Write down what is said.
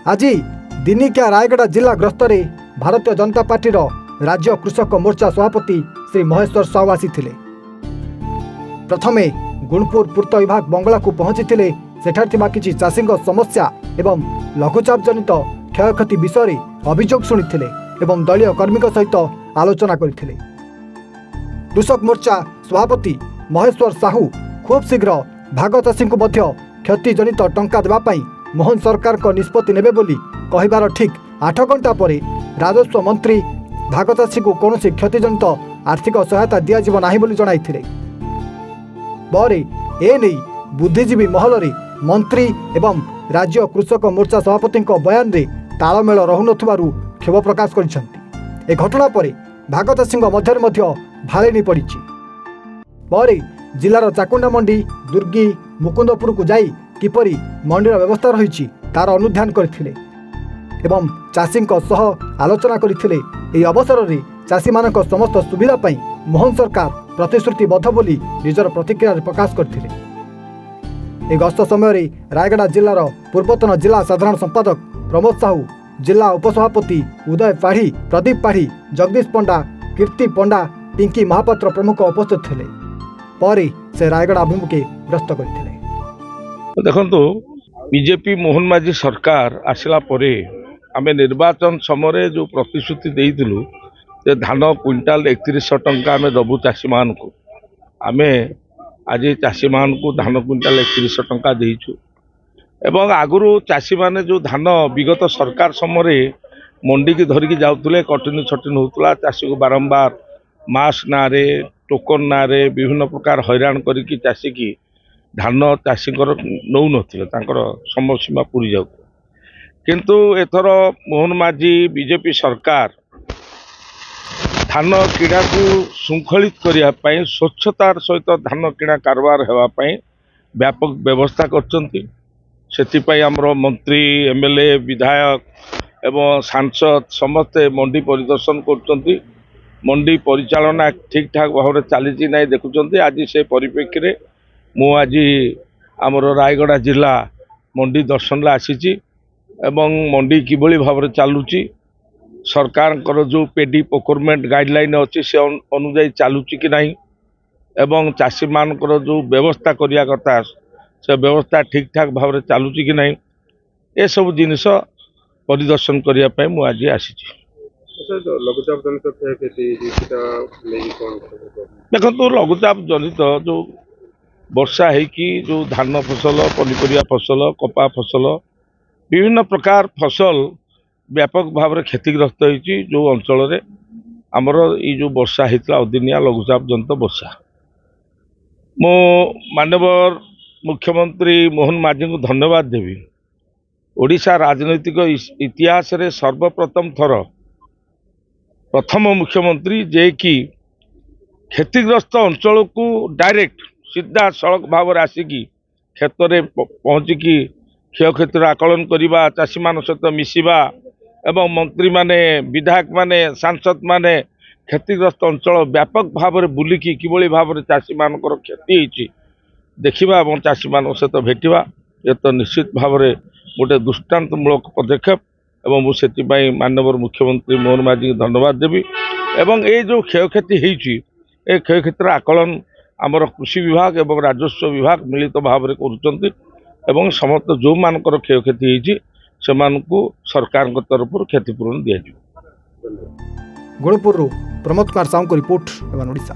आज दिनिकिया रायगढ़ जिला गस्तर भारतीय जनता पार्टी राज्य कृषक मोर्चा सभापति श्री महेश्वर साहू आसीथिले। प्रथमे गुणपुर पूर्त विभाग बंगला को पहुंची सेठार थिबा किछि चाषीक समस्या एवं लघुचाप जनित क्षयक्षति विषय अभियोग शुणिथिले एवं दलीय कर्मी सहित आलोचना करथिले। कृषक मोर्चा सभापति महेश्वर साहू खूब शीघ्र भाग चाषी को मध्य क्षति जनित टंका देवाई मोहन सरकार को निष्पत्ति नेबे बोली कहिबार ठीक 8 घंटा पर राजस्व मंत्री भाग चाषी को कौन क्षतिजनित आर्थिक सहायता दिज्व ना जनाइथिले। ପରେ एने बुद्धिजीवी महल मंत्री एवं राज्य कृषक मोर्चा सभापति बयान रे तालमेल रहुनथुबारु क्षोभ प्रकाश करिसेंति। ए घटना पर भाग चाषी मध्य भालेनी पड़ी। ପରେ जिलार चाकुंडा मंडी दुर्गी मुकुंदपुर को जाई किपरि मंडीर व्यवस्था रही तार अनुध्यान करथिले एवं चाषी आलोचना करथिले। एही अवसर में चाषी मानक समस्त सुविधा पाई मोहन सरकार प्रतिश्रुतिबद्ध बोली निजर प्रतिक्रिया प्रकाश करथिले। ए गस्त समय रायगढ़ जिलार पूर्वतन जिला साधारण संपादक प्रमोद साहू, जिला उपसभापति उदय पाढ़ी, प्रदीप पाढ़ी, जगदीश पंडा, कीर्ति पंडा, पिंकी महापात्र प्रमुख उपस्थित थे। पर से रायगढ़ अभिमुखे ग्रस्त करथिले। देखंतु बीजेपी मोहन माझी सरकार आसिला परे आमे निर्वाचन समय जो प्रतिश्रुति देइथिलु जे धान क्विंटाल 3100 टंका आमे दबु चाषी मान को आमे आज चाषी मान को धान क्विंटाल 3100 टंका देइछु एवं आगुरु चाषी माने जो धान विगत सरकार समय मंडी की धरिकी जाउतले कटनी छटनी होतला चाषी को बारंबार मास नारे टोकन नारे विभिन्न प्रकार हैरान करिकी चाषी की धान चाषी नौ नथिले तांकर समय सीमा पूरी जाउ। किंतु एथर मोहन माझी बीजेपी सरकार धान किड़ा को श्रृंखलित करने स्वच्छतार सहित धान किड़ा कारबार होगापाई व्यापक व्यवस्था कर आमर मंत्री एमएलए विधायक एवं सांसद समस्ते मंडी परिदर्शन कर मंडी परिचालना ठीक ठाक भाव चली ना देखुं। आज से परिप्रेक्षी में मु आज आमर रायगढ़ जिला मंडी दर्शन आसी एवं मंडी किभली भाव चलुची सरकार जो पेडी प्रोक्योरमेंट गाइडलाइन अच्छी से अनुजाई चलुची कि नहीं एवं चाषी मानकर जो व्यवस्था करिया कथा से व्यवस्था ठीक ठाक भाव चलुची कि नहीं ए सब जिनिस परिदर्शन करिया पय मु आज आसी। लघुचाप जनित देखो लघुचाप जनित जो वर्षा है जो धान फसल पनीपरिया फसल कपा फसल विभिन्न प्रकार फसल व्यापक भाव में क्षतिग्रस्त होती जो अंचल आमर ये जो वर्षा होता अदिनिया लघुचाप जनित वर्षा मो माननीय मुख्यमंत्री मोहन माझी को धन्यवाद देवी। ओडिशा राजनैतिक इतिहास रे सर्वप्रथम थर प्रथम मुख्यमंत्री जे कि क्षतिग्रस्त अंचल को डायरेक्ट सीधा सड़क भाव आसिकी क्षेत्र में पहुँचिकी क्षयक्षतिर आकलन करवा चाषी मान सहित मिसवा एवं मंत्री माने विधायक माने सांसद माने क्षतिग्रस्त अंचल व्यापक भाव में बुलिकी किभली भाव में चाषी मानकर क्षति होती देखा और चाषी मान सहित भेटा ये तो निश्चित भाव में गोटे दृष्टांतमूलक पदक्षेप एवं मुझे माननीय मुख्यमंत्री मोहन माझी को धन्यवाद देवी। एवं ये जो क्षयक्षति होती ए क्षयक्षतिर आकलन आमर कृषि विभाग एवं राजस्व विभाग मिलित भाव में कर समस्त जो मानकर क्षयक्षति होती से सरकार तरफ क्षतिपूरण दिया। गुणपुर प्रमोद कुमार साहू को रिपोर्ट एवं ओडिशा।